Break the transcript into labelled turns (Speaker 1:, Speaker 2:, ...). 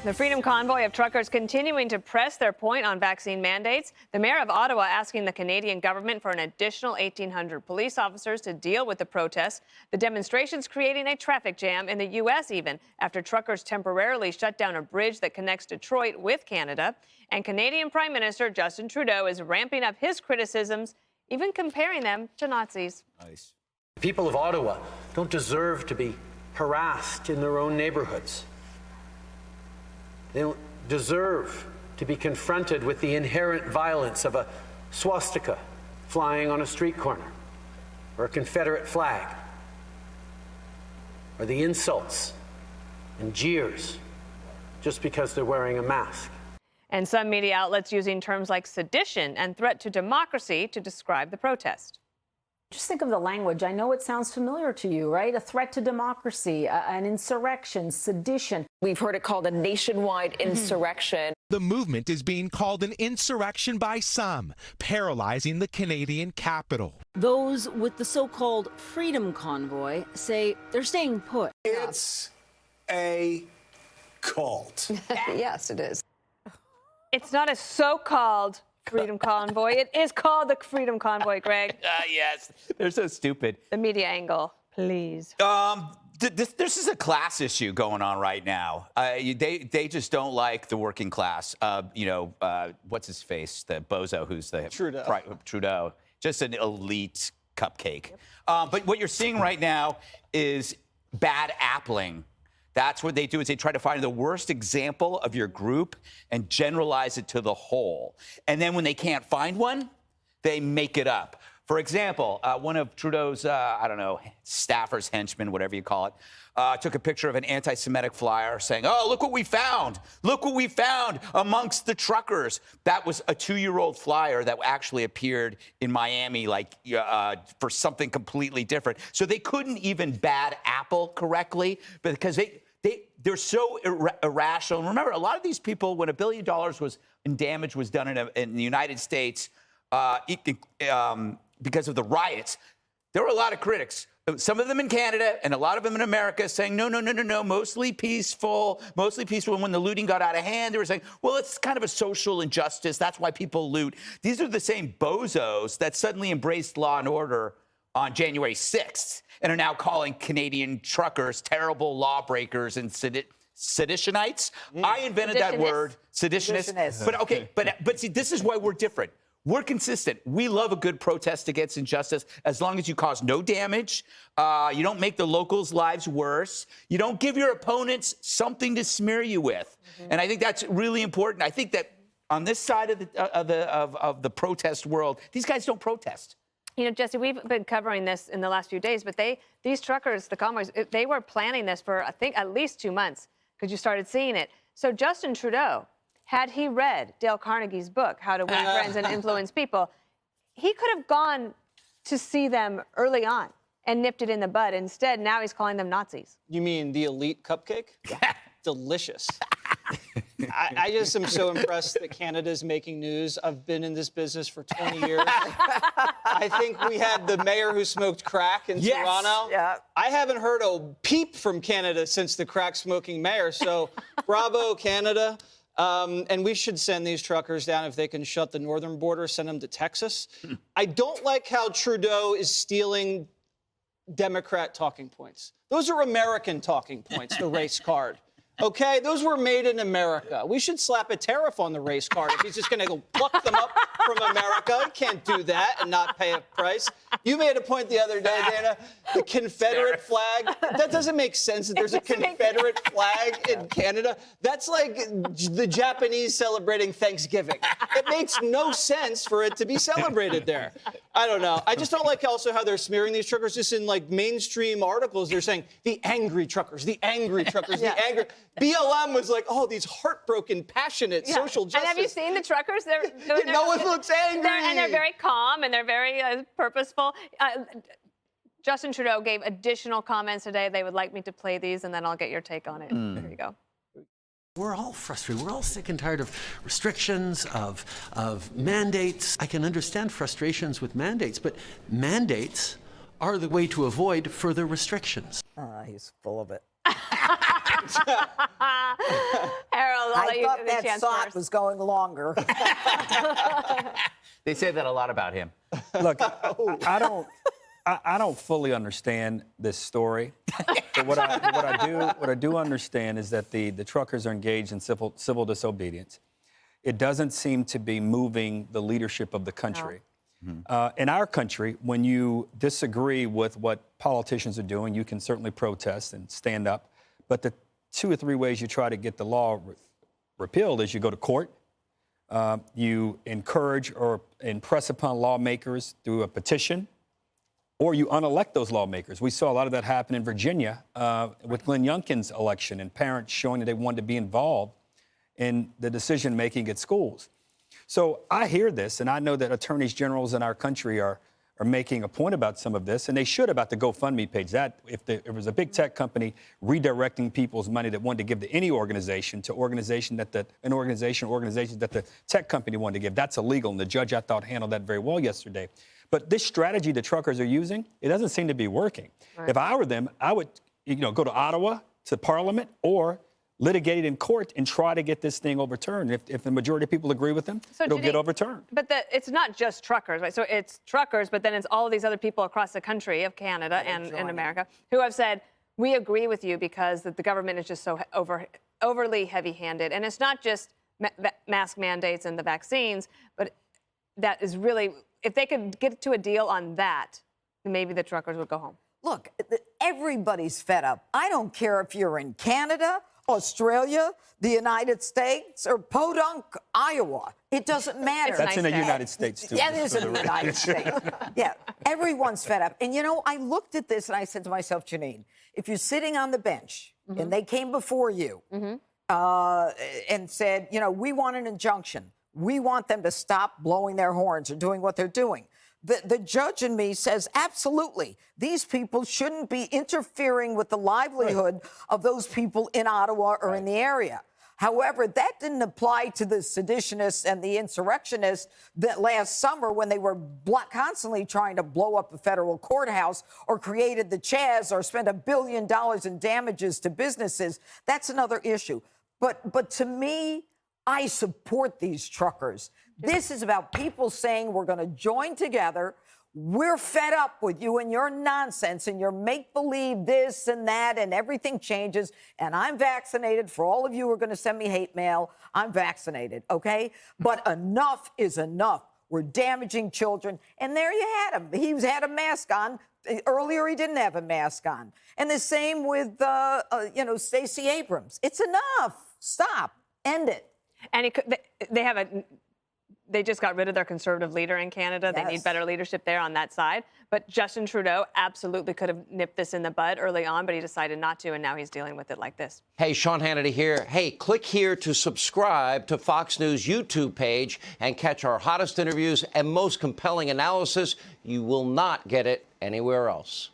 Speaker 1: The Freedom Convoy of truckers continuing to press their point on vaccine mandates. The mayor of Ottawa asking the Canadian government for an additional 1,800 police officers to deal with the protests. The demonstrations creating a traffic jam in the U.S. even after truckers temporarily shut down a bridge that connects Detroit with Canada. And Canadian Prime Minister Justin Trudeau is ramping up his criticisms, even comparing them to Nazis.
Speaker 2: Nice. People of Ottawa don't deserve to be harassed in their own neighborhoods. They don't deserve to be confronted with the inherent violence of a swastika flying on a street corner, or a Confederate flag, or the insults and jeers just because they're wearing a mask.
Speaker 1: And some media outlets using terms like sedition and threat to democracy to describe the protest.
Speaker 3: Just think of the language. I know it sounds familiar to you, right? A threat to democracy, an insurrection, sedition.
Speaker 4: We've heard it called a nationwide insurrection.
Speaker 5: The movement is being called an insurrection by some, paralyzing the Canadian capital.
Speaker 6: Those with the so-called Freedom Convoy say they're staying put.
Speaker 7: It's a cult.
Speaker 4: Yes, it is.
Speaker 1: It's not a so-called Freedom Convoy. It is called the Freedom Convoy, Greg.
Speaker 8: Yes, they're so stupid.
Speaker 1: The media angle, please.
Speaker 8: This is a class issue going on right now. They just don't like the working class. What's his face? The bozo who's the Trudeau. Just an elite cupcake. But what you're seeing right now is bad appling. That's what they do, is they try to find the worst example of your group and generalize it to the whole. And then when they can't find one, they make it up. For example, one of Trudeau's, staffers, henchmen, whatever you call it, took a picture of an anti-Semitic flyer saying, "Oh, look what we found. Look what we found amongst the truckers." That was a 2-year-old flyer that actually appeared in Miami, for something completely different. So they couldn't even bad apple correctly because they're so irrational. And remember, a lot of these people, when $1 billion was in damage was done in the United States, because of the riots, there were a lot of critics. Some of them in Canada and a lot of them in America saying, no, mostly peaceful. And when the looting got out of hand, they were saying, well, it's kind of a social injustice. That's why people loot. These are the same bozos that suddenly embraced law and order on January 6th and are now calling Canadian truckers terrible lawbreakers and seditionites. I invented that word, seditionists. But see, this is why we're different. We're consistent. We love a good protest against injustice as long as you cause no damage. You don't make the locals' lives worse. You don't give your opponents something to smear you with. And I think that's really important. I think that on this side of the protest world, these guys don't protest.
Speaker 1: You know, Jesse, we've been covering this in the last few days, but these truckers, the convoys, they were planning this for, I think, at least 2 months because you started seeing it. So Justin Trudeau, had he read Dale Carnegie's book, How to Win Friends and Influence People, he could have gone to see them early on and nipped it in the bud. Instead, now he's calling them Nazis.
Speaker 9: You mean the elite cupcake? Delicious. I just am so impressed that Canada's making news. I've been in this business for 20 years. I think we had the mayor who smoked crack in Toronto.
Speaker 4: Yeah.
Speaker 9: I haven't heard a peep from Canada since the crack-smoking mayor, so bravo, Canada. And we should send these truckers down if they can shut the northern border, send them to Texas. I don't like how Trudeau is stealing Democrat talking points. Those are American talking points, the race card. Okay, those were made in America. We should slap a tariff on the race card if he's just going to go pluck them up from America. He can't do that and not pay a price. You made a point the other day, Dana, the Confederate flag. That doesn't make sense that there's a Confederate flag in Canada. That's like the Japanese celebrating Thanksgiving. It makes no sense for it to be celebrated there. I don't know. I just don't like also how they're smearing these truckers just in like mainstream articles. They're saying the angry truckers, the angry truckers, the angry. BLM was like, oh, these heartbroken, passionate social justice.
Speaker 1: And have you seen the truckers?
Speaker 9: No one looks angry.
Speaker 1: And they're very calm and they're very purposeful. Justin Trudeau gave additional comments today. They would like me to play these, and then I'll get your take on it. There you go.
Speaker 10: We're all frustrated. We're all sick and tired of restrictions, of mandates. I can understand frustrations with mandates, but mandates are the way to avoid further restrictions.
Speaker 4: He's full of it.
Speaker 1: Harold. I'll let
Speaker 11: I
Speaker 1: you
Speaker 11: thought
Speaker 1: the
Speaker 11: that
Speaker 1: chance
Speaker 11: thought
Speaker 1: first.
Speaker 11: was going longer.
Speaker 8: They say that a lot about him.
Speaker 12: Look, I don't fully understand this story, but what I do understand is that the truckers are engaged in civil disobedience. It doesn't seem to be moving the leadership of the country. In our country, when you disagree with what politicians are doing, you can certainly protest and stand up. But the 2 or 3 ways you try to get the law repealed is you go to court, you encourage or impress upon lawmakers through a petition, or you unelect those lawmakers. We saw a lot of that happen in Virginia with Glenn Youngkin's election and parents showing that they wanted to be involved in the decision-making at schools. So I hear this, and I know that attorneys generals in our country are making a point about some of this, and they should about the GoFundMe page. That if there was a big tech company redirecting people's money that wanted to give to any organization to organizations that the tech company wanted to give, that's illegal. And the judge, I thought, handled that very well yesterday. But this strategy the truckers are using, it doesn't seem to be working. Right. If I were them, I would, go to Ottawa, to Parliament, or litigate it in court and try to get this thing overturned. If the majority of people agree with them, it'll get overturned.
Speaker 1: But it's not just truckers, right? So it's truckers, but then it's all of these other people across the country of Canada and America who have said, we agree with you because the government is just so overly heavy-handed. And it's not just mask mandates and the vaccines, but that is really, if they could get to a deal on that, maybe the truckers would go home.
Speaker 11: Look, everybody's fed up. I don't care if you're in Canada, Australia, the United States, or Podunk, Iowa. It doesn't matter.
Speaker 12: That's in the United States, too.
Speaker 11: Yeah, it is in the United States. Yeah, everyone's fed up. And, I looked at this and I said to myself, Janine, if you're sitting on the bench and they came before you and said, we want an injunction. We want them to stop blowing their horns or doing what they're doing. The judge in me says, absolutely, these people shouldn't be interfering with the livelihood of those people in Ottawa or in the area. However, that didn't apply to the seditionists and the insurrectionists that last summer when they were constantly trying to blow up a federal courthouse or created the Chaz or spent $1 billion in damages to businesses. That's another issue. But to me, I support these truckers. This is about people saying we're going to join together. We're fed up with you and your nonsense and your make-believe this and that and everything changes. And I'm vaccinated. For all of you who are going to send me hate mail, I'm vaccinated, okay? But enough is enough. We're damaging children. And there you had him. He had a mask on. Earlier, he didn't have a mask on. And the same with, Stacey Abrams. It's enough. Stop. End it.
Speaker 1: And they just got rid of their conservative leader in Canada. Yes. They need better leadership there on that side. But Justin Trudeau absolutely could have nipped this in the bud early on, but he decided not to, and now he's dealing with it like this.
Speaker 13: Hey, Sean Hannity here. Hey, click here to subscribe to Fox News YouTube page and catch our hottest interviews and most compelling analysis. You will not get it anywhere else.